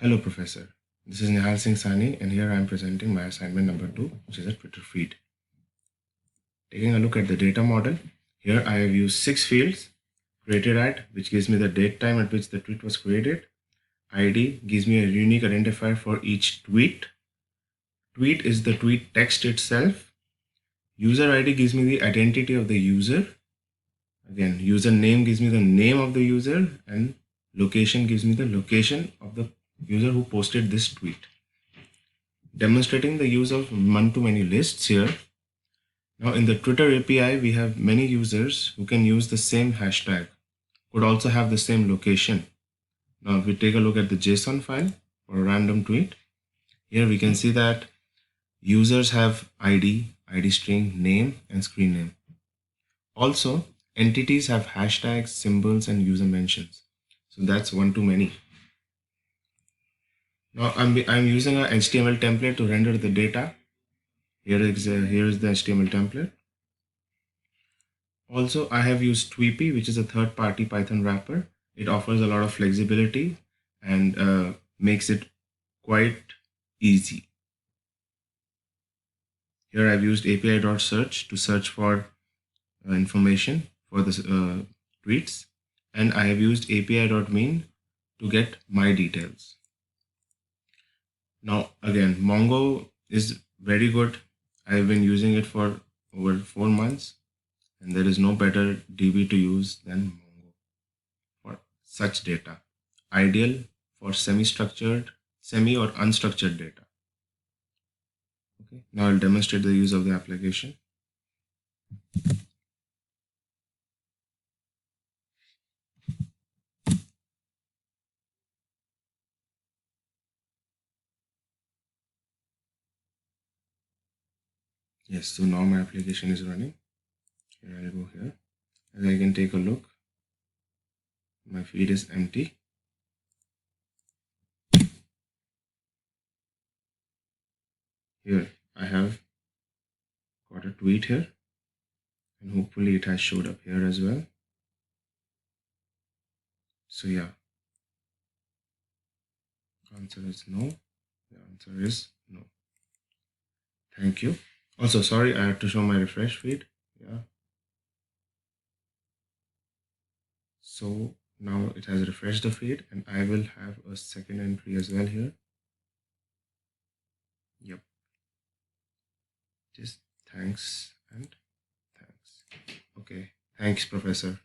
Hello, Professor. This is Nehal Singh and here I am presenting my assignment number 2, which is a Twitter feed. Taking a look at the data model, here I have used 6 fields. Created at, which gives me the date time at which the tweet was created. ID gives me a unique identifier for each tweet. Tweet is the tweet text itself. User ID gives me the identity of the user. Again, username gives me the name of the user, and location gives me the location of the user who posted this tweet. Demonstrating the use of one-to-many lists here. Now in the Twitter API, we have many users who can use the same hashtag, could also have the same location. Now if we take a look at the JSON file for a random tweet, here we can see that users have ID string, name, and screen name. Also, entities have hashtags, symbols, and user mentions. So that's one-to-many. Now I'm using a HTML template to render the data. Here is the HTML template. Also, I have used Tweepy, which is a third-party Python wrapper. It offers a lot of flexibility and makes it quite easy. Here I've used api.search to search for information for the tweets, and I have used api.mean to get my details. Now again, Mongo is very good. I've been using it for over 4 months, and there is no better DB to use than Mongo for such data. Ideal for semi-structured, semi or unstructured data. Okay, now I'll demonstrate the use of the application. Yes, so now my application is running. Here I'll go here. As I can take a look, my feed is empty. Here I have got a tweet here, and hopefully it has showed up here as well. So yeah, answer is no. The answer is no. Thank you. Also, sorry, I have to show my refresh feed. Yeah. So now it has refreshed the feed, and I will have a second entry as well here. Yep. Just thanks and thanks. Okay. Thanks, Professor.